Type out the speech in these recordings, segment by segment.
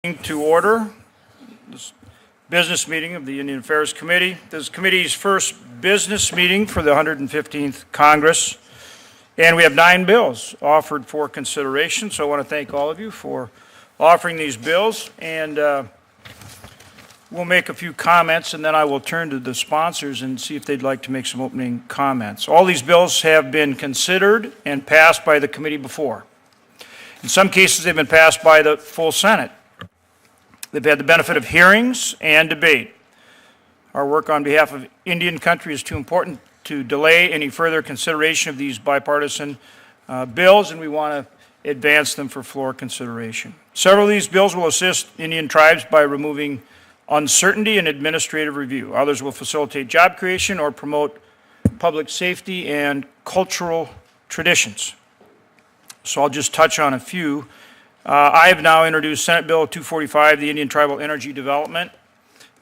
To order this business meeting of the Indian Affairs Committee. This is committee's first business meeting for the 115th Congress, and we have 9 bills offered for consideration. So I want to thank all of you for offering these bills, and we'll make a few comments, and then I will turn to the sponsors and see if they'd like to make some opening comments. All these bills have been considered and passed by the committee before. In some cases, they've been passed by the full Senate. They've had the benefit of hearings and debate. Our work on behalf of Indian country is too important to delay any further consideration of these bipartisan bills, and we want to advance them for floor consideration. Several of these bills will assist Indian tribes by removing uncertainty and administrative review. Others will facilitate job creation or promote public safety and cultural traditions. So I'll just touch on a few. I have now introduced Senate Bill 245, the Indian Tribal Energy Development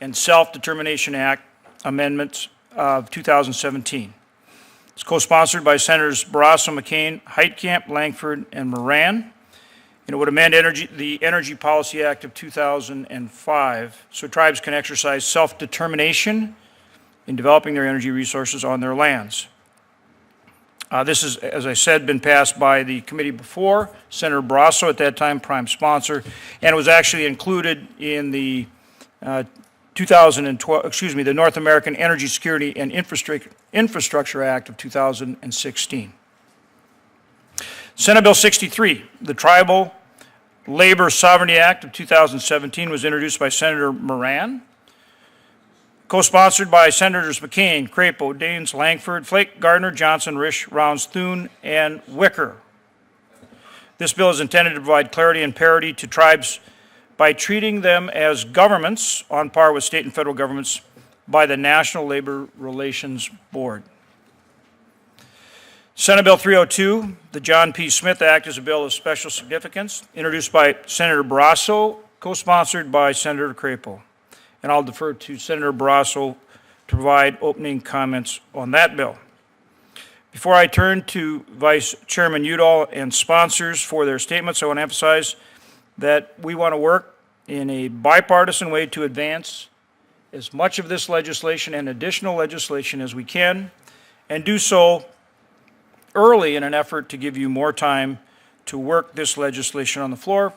and Self-Determination Act Amendments of 2017. It's co-sponsored by Senators Barrasso, McCain, Heitkamp, Langford, and Moran. And it would amend the Energy Policy Act of 2005 so tribes can exercise self-determination in developing their energy resources on their lands. This has, as I said, been passed by the committee before. Senator Barrasso, at that time, prime sponsor, and it was actually included in the 2012, the North American Energy Security and Infrastructure Act of 2016. Senate Bill 63, the Tribal Labor Sovereignty Act of 2017, was introduced by Senator Moran, co-sponsored by Senators McCain, Crapo, Daines, Langford, Flake, Gardner, Johnson, Risch, Rounds, Thune, and Wicker. This bill is intended to provide clarity and parity to tribes by treating them as governments on par with state and federal governments by the National Labor Relations Board. Senate Bill 302, the John P. Smith Act, is a bill of special significance, introduced by Senator Barrasso, co-sponsored by Senator Crapo. And I'll defer to Senator Barrasso to provide opening comments on that bill. Before I turn to Vice Chairman Udall and sponsors for their statements, I want to emphasize that we want to work in a bipartisan way to advance as much of this legislation and additional legislation as we can, and do so early in an effort to give you more time to work this legislation on the floor,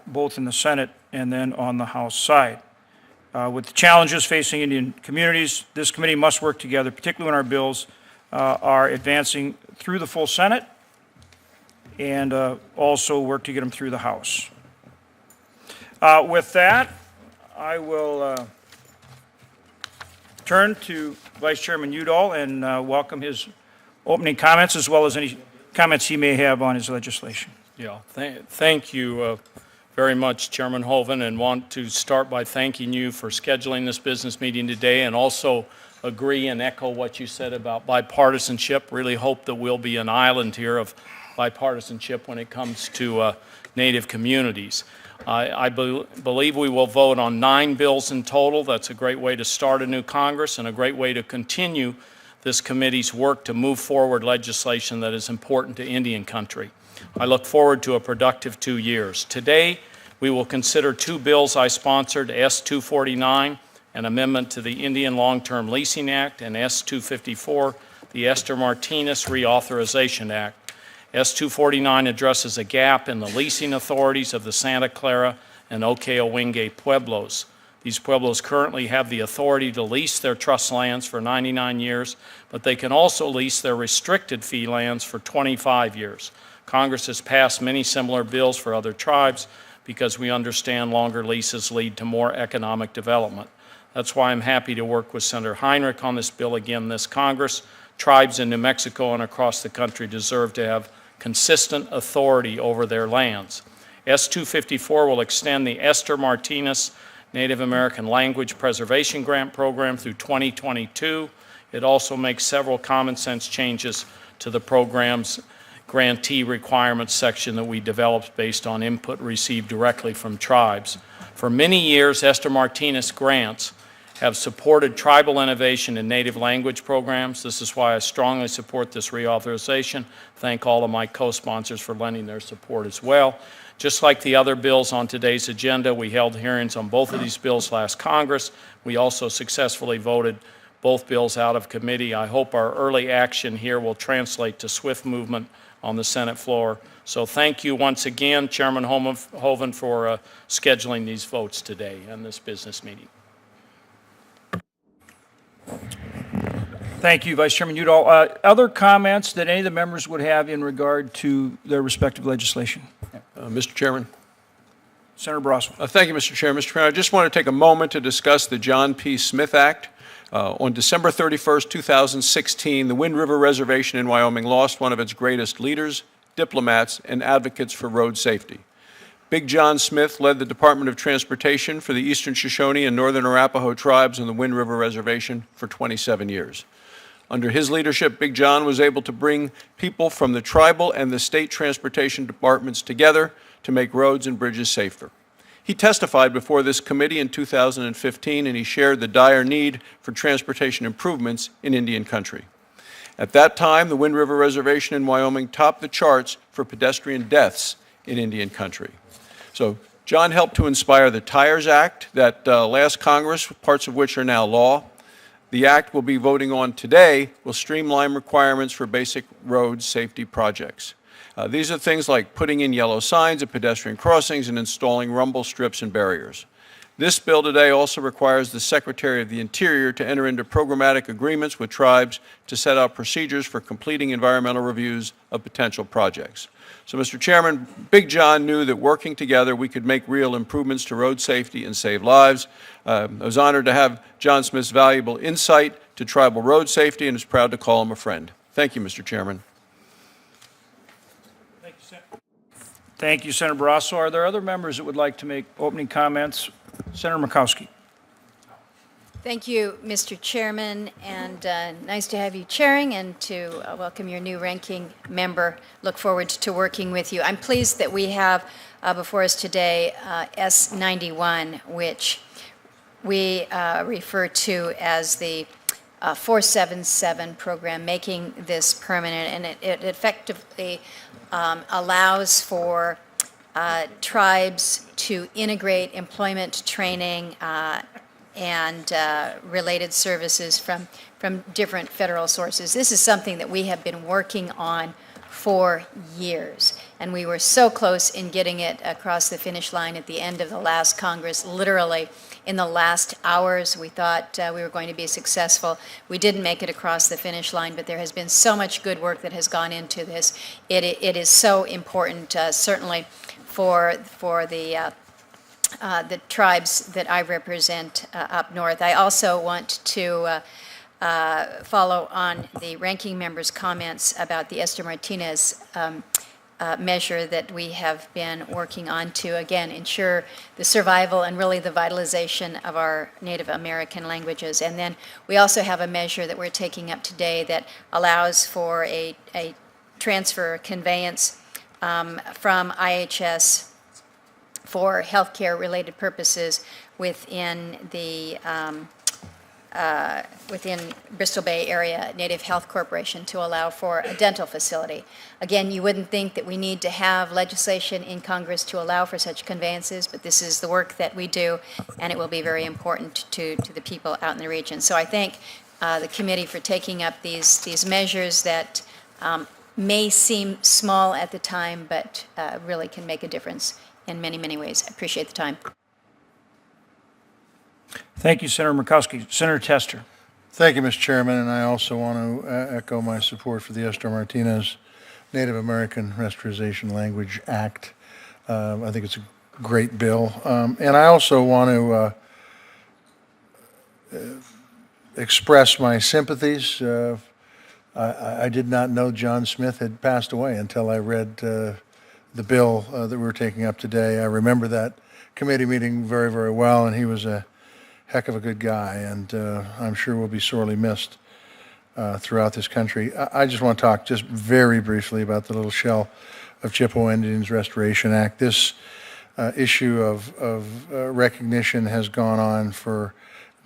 both in the Senate and then on the House side. With the challenges facing Indian communities, this committee must work together, particularly when our bills are advancing through the full Senate, and also work to get them through the House. With that, I will turn to Vice Chairman Udall and welcome his opening comments, as well as any comments he may have on his legislation. Yeah, thank you very much, Chairman Hoeven, and want to start by thanking you for scheduling this business meeting today, and also agree and echo what you said about bipartisanship. Really hope that we'll be an island here of bipartisanship when it comes to Native communities. I believe we will vote on 9 bills in total. That's a great way to start a new Congress and a great way to continue this committee's work to move forward legislation that is important to Indian country. I look forward to a productive 2 years. Today, we will consider 2 bills I sponsored, S-249, an amendment to the Indian Long-Term Leasing Act, and S-254, the Esther Martinez Reauthorization Act. S-249 addresses a gap in the leasing authorities of the Santa Clara and Okeo-Wingate Pueblos. These pueblos currently have the authority to lease their trust lands for 99 years, but they can also lease their restricted fee lands for 25 years. Congress has passed many similar bills for other tribes because we understand longer leases lead to more economic development. That's why I'm happy to work with Senator Heinrich on this bill again this Congress. Tribes in New Mexico and across the country deserve to have consistent authority over their lands. S-254 will extend the Esther Martinez Native American Language Preservation Grant Program through 2022. It also makes several common sense changes to the program's grantee requirements section that we developed based on input received directly from tribes. For many years, Esther Martinez grants have supported tribal innovation in native language programs. This is why I strongly support this reauthorization. Thank all of my co-sponsors for lending their support as well. Just like the other bills on today's agenda, we held hearings on both of these bills last Congress. We also successfully voted both bills out of committee. I hope our early action here will translate to swift movement on the Senate floor. So thank you once again, Chairman Hoeven, for scheduling these votes today in this business meeting. Thank you, Vice Chairman Udall. Other comments that any of the members would have in regard to their respective legislation? Mr. Chairman. Senator Broswell. Thank you, Mr. Chairman. Mr. Chairman, I just want to take a moment to discuss the John P. Smith Act. On December 31st, 2016, the Wind River Reservation in Wyoming lost one of its greatest leaders, diplomats, and advocates for road safety. Big John Smith led the Department of Transportation for the Eastern Shoshone and Northern Arapaho tribes on the Wind River Reservation for 27 years. Under his leadership, Big John was able to bring people from the tribal and the state transportation departments together to make roads and bridges safer. He testified before this committee in 2015, and he shared the dire need for transportation improvements in Indian country. At that time, the Wind River Reservation in Wyoming topped the charts for pedestrian deaths in Indian country. So John helped to inspire the Tires Act that last Congress, parts of which are now law. The act we'll be voting on today will streamline requirements for basic road safety projects. These are things like putting in yellow signs at pedestrian crossings and installing rumble strips and barriers. This bill today also requires the Secretary of the Interior to enter into programmatic agreements with tribes to set out procedures for completing environmental reviews of potential projects. So, Mr. Chairman, Big John knew that working together we could make real improvements to road safety and save lives. I was honored to have John Smith's valuable insight to tribal road safety and is proud to call him a friend. Thank you, Mr. Chairman. Thank you, Senator Barrasso. Are there other members that would like to make opening comments? Senator Murkowski. Thank you, Mr. Chairman, and nice to have you chairing and to welcome your new ranking member. Look forward to working with you. I'm pleased that we have before us today S91, which we refer to as the 477 program, making this permanent, and it effectively allows for tribes to integrate employment training and related services from different federal sources. This is something that we have been working on for years, and we were so close in getting it across the finish line at the end of the last Congress. Literally, in the last hours, we thought we were going to be successful. We didn't make it across the finish line, but there has been so much good work that has gone into this. It is so important, certainly for the tribes that I represent up north. I also want to follow on the ranking member's comments about the Esther Martinez measure that we have been working on to, again, ensure the survival and really the vitalization of our Native American languages. And then we also have a measure that we're taking up today that allows for a transfer conveyance from IHS for healthcare related purposes within the within Bristol Bay Area Native Health Corporation to allow for a dental facility. Again, you wouldn't think that we need to have legislation in Congress to allow for such conveyances, but this is the work that we do, and it will be very important to the people out in the region. So I thank the committee for taking up these measures that may seem small at the time, but really can make a difference in many, many ways. I appreciate the time. Thank you, Senator Murkowski. Senator Tester. Thank you, Mr. Chairman, and I also want to echo my support for the Esther Martinez Native American Restoration Language Act. I think it's a great bill. And I also want to express my sympathies. I did not know John Smith had passed away until I read the bill that we were taking up today. I remember that committee meeting very, very well, and he was a heck of a good guy, and I'm sure will be sorely missed throughout this country. I just want to talk just very briefly about the Little Shell of Chippewa Indians Restoration Act. This issue of recognition has gone on for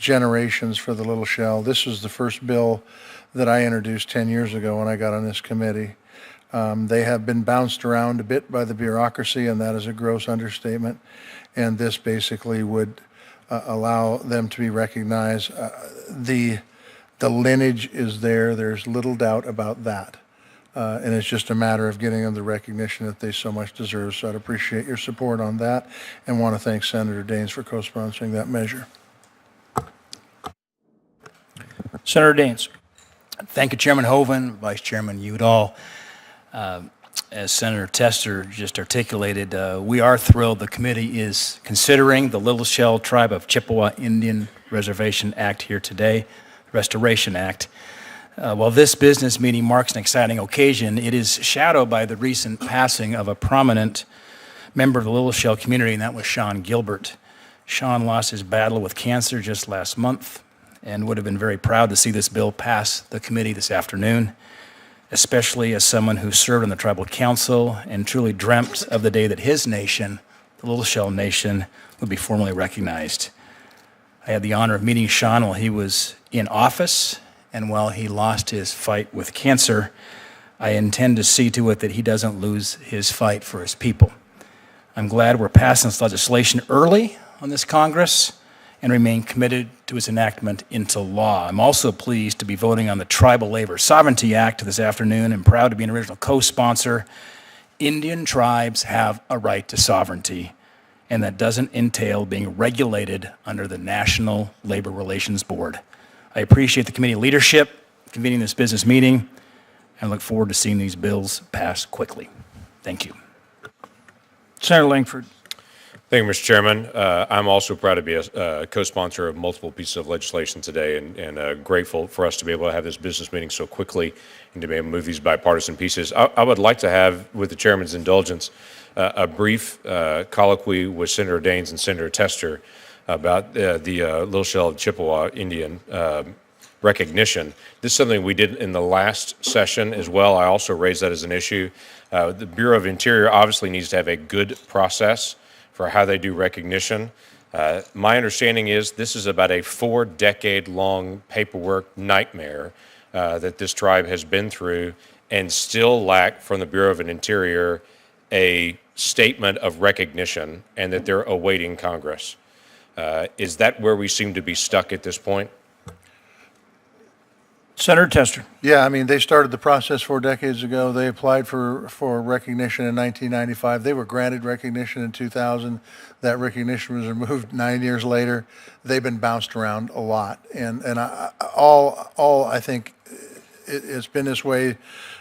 generations for the Little Shell. This was the first bill that I introduced 10 years ago when I got on this committee. They have been bounced around a bit by the bureaucracy, and that is a gross understatement. And this basically would allow them to be recognized. The lineage is there. There's little doubt about that. And it's just a matter of getting them the recognition that they so much deserve. So I'd appreciate your support on that and want to thank Senator Daines for co-sponsoring that measure. Senator Daines. Thank you, Chairman Hoven, Vice Chairman Udall. As Senator Tester just articulated, we are thrilled the committee is considering the Little Shell Tribe of Chippewa Indian Reservation Act here today, Restoration Act. While this business meeting marks an exciting occasion, it is shadowed by the recent passing of a prominent member of the Little Shell community, and that was Sean Gilbert. Sean lost his battle with cancer just last month and would have been very proud to see this bill pass the committee this afternoon, especially as someone who served on the tribal council and truly dreamt of the day that his nation, the Little Shell Nation, would be formally recognized. I had the honor of meeting Sean while he was in office, and while he lost his fight with cancer, I intend to see to it that he doesn't lose his fight for his people. I'm glad we're passing this legislation early on this Congress and remain committed to its enactment into law. I'm also pleased to be voting on the Tribal Labor Sovereignty Act this afternoon and proud to be an original co-sponsor. Indian tribes have a right to sovereignty, and that doesn't entail being regulated under the National Labor Relations Board. I appreciate the committee leadership convening this business meeting and look forward to seeing these bills pass quickly. Thank you. Senator Langford. Thank you, Mr. Chairman. I'm also proud to be a co-sponsor of multiple pieces of legislation today and grateful for us to be able to have this business meeting so quickly and to be able to move these bipartisan pieces. I would like to have, with the chairman's indulgence, a brief colloquy with Senator Daines and Senator Tester about the Little Shell Chippewa Indian recognition. This is something we did in the last session as well. I also raised that as an issue. The Bureau of Interior obviously needs to have a good process for how they do recognition. My understanding is this is about a 4-decade-long paperwork nightmare that this tribe has been through and still lack from the Bureau of Interior a statement of recognition and that they're awaiting Congress. Is that where we seem to be stuck at this point? Senator Tester. Yeah, I mean, they started the process 4 decades ago. They applied for recognition in 1995. They were granted recognition in 2000. That recognition was removed 9 years later. They've been bounced around a lot. And I think it's been this way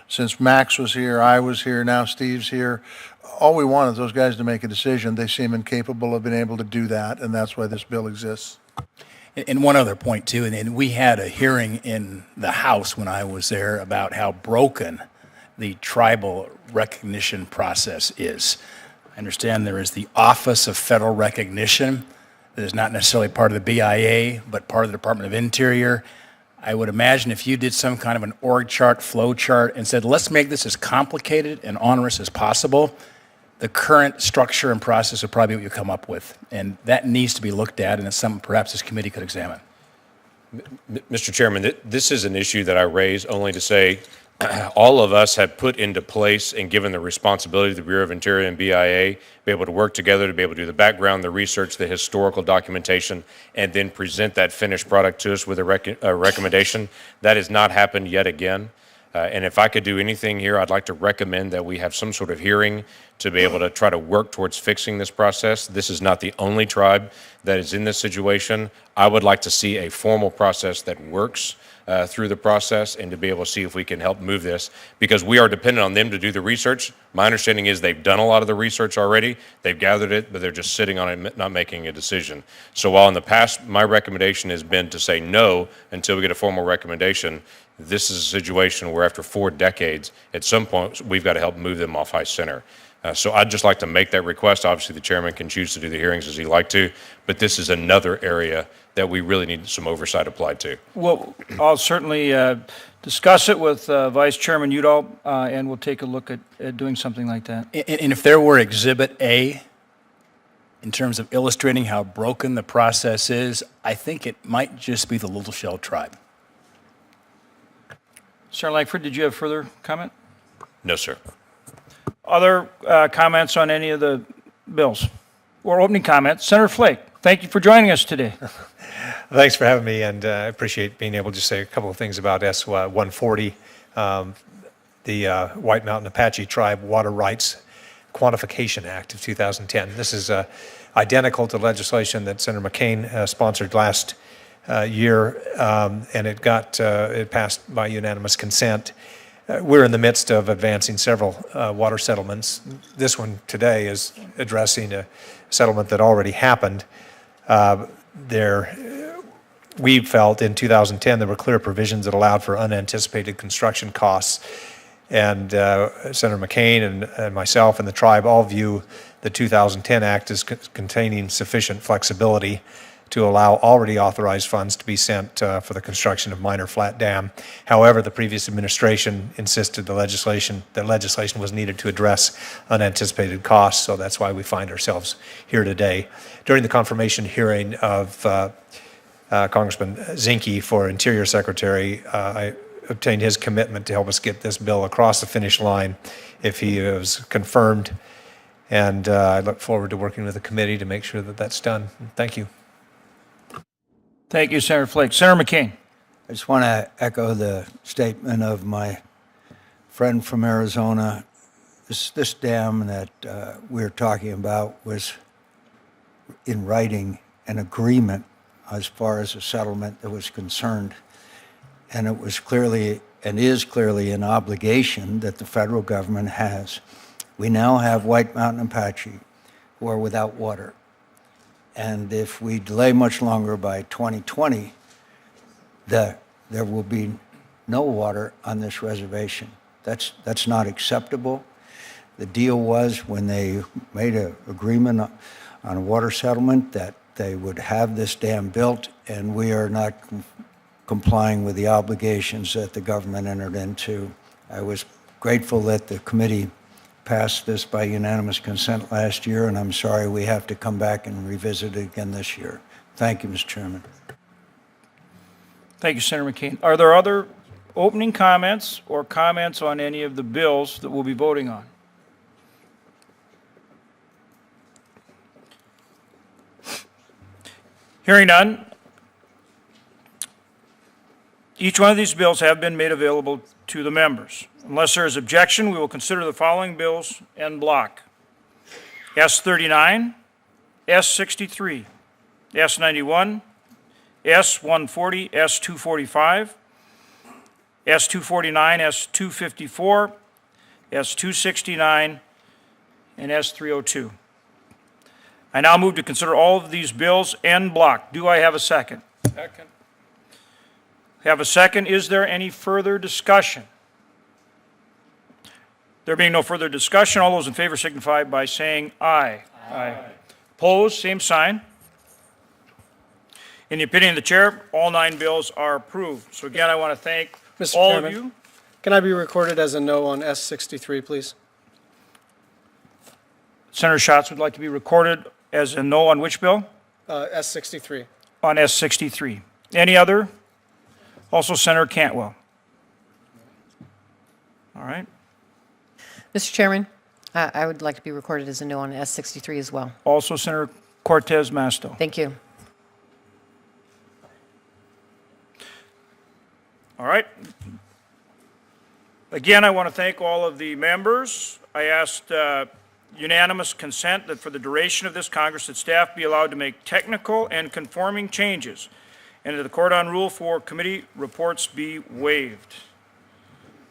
since Max was here, I was here, now Steve's here. All we want is those guys to make a decision. They seem incapable of being able to do that, and that's why this bill exists. And one other point, too, and we had a hearing in the House when I was there about how broken the tribal recognition process is. I understand there is the Office of Federal Recognition that is not necessarily part of the BIA, but part of the Department of Interior. I would imagine if you did some kind of an org chart, flow chart, and said, let's make this as complicated and onerous as possible, the current structure and process would probably be what you come up with. And that needs to be looked at, and it's something perhaps this committee could examine. Mr. Chairman, this is an issue that I raise only to say all of us have put into place and given the responsibility to the Bureau of Interior and BIA be able to work together to be able to do the background, the research, the historical documentation, and then present that finished product to us with a recommendation. That has not happened yet again. And if I could do anything here, I'd like to recommend that we have some sort of hearing to be able to try to work towards fixing this process. This is not the only tribe that is in this situation. I would like to see a formal process that works through the process and to be able to see if we can help move this, because we are dependent on them to do the research. My understanding is they've done a lot of the research already. They've gathered it, but they're just sitting on it, not making a decision. So while in the past my recommendation has been to say no until we get a formal recommendation, this is a situation where after 4 decades, at some point, we've got to help move them off high center. So I'd just like to make that request. Obviously, the chairman can choose to do the hearings as he'd like to, but this is another area that we really need some oversight applied to. Well, I'll certainly discuss it with Vice Chairman Udall, and we'll take a look at doing something like that. And if there were Exhibit A in terms of illustrating how broken the process is, I think it might just be the Little Shell tribe. Senator Langford, did you have further comment? No, sir. Other comments on any of the bills? Or opening comments? Senator Flake, thank you for joining us today. Thanks for having me, and I appreciate being able to say a couple of things about S-140, the White Mountain Apache Tribe Water Rights Quantification Act of 2010. This is identical to legislation that Senator McCain sponsored last year, and it passed by unanimous consent. We're in the midst of advancing several water settlements. This one today is addressing a settlement that already happened. We felt in 2010 there were clear provisions that allowed for unanticipated construction costs. And Senator McCain and myself and the tribe all view the 2010 Act as containing sufficient flexibility to allow already authorized funds to be sent for the construction of Minor Flat Dam. However, the previous administration insisted that legislation was needed to address unanticipated costs, so that's why we find ourselves here today. During the confirmation hearing of Congressman Zinke for Interior Secretary, I obtained his commitment to help us get this bill across the finish line if he was confirmed, and I look forward to working with the committee to make sure that that's done. Thank you. Thank you, Senator Flake. Senator McCain. I just want to echo the statement of my friend from Arizona. This dam that we're talking about was in writing an agreement as far as a settlement that was concerned. And it was clearly and is clearly an obligation that the federal government has. We now have White Mountain Apache who are without water. And if we delay much longer by 2020, there will be no water on this reservation. That's not acceptable. The deal was when they made an agreement on a water settlement that they would have this dam built, and we are not complying with the obligations that the government entered into. I was grateful that the committee passed this by unanimous consent last year, and I'm sorry we have to come back and revisit it again this year. Thank you, Mr. Chairman. Thank you, Senator McCain. Are there other opening comments or comments on any of the bills that we'll be voting on? Hearing none, each one of these bills have been made available to the members. Unless there is objection, we will consider the following bills en bloc. S-39, S-63, S-91, S-140, S-245, S-249, S-254, S-269, and S-302. I now move to consider all of these bills en bloc. Do I have a second? Second. Have a second. Is there any further discussion? There being no further discussion, all those in favor signify by saying aye. Aye. Opposed, same sign. In the opinion of the chair, all 9 bills are approved. So again, I want to thank Mr. all Chairman, of you. Can I be recorded as a no on S63, please? Senator Schatz would like to be recorded as a no on which bill? S63. On S-63. Any other? Also Senator Cantwell. All right. Mr. Chairman, I would like to be recorded as a no on S63 as well. Also Senator Cortez Masto. Thank you. All right. Again, I want to thank all of the members. I asked unanimous consent that for the duration of this Congress, that staff be allowed to make technical and conforming changes, and that the Cordon Rule for committee reports be waived.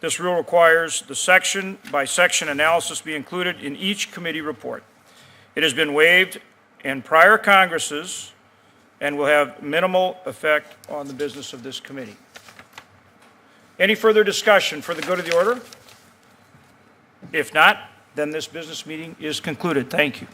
This rule requires the section-by-section analysis be included in each committee report. It has been waived in prior Congresses and will have minimal effect on the business of this committee. Any further discussion for the good of the order? If not, then this business meeting is concluded. Thank you.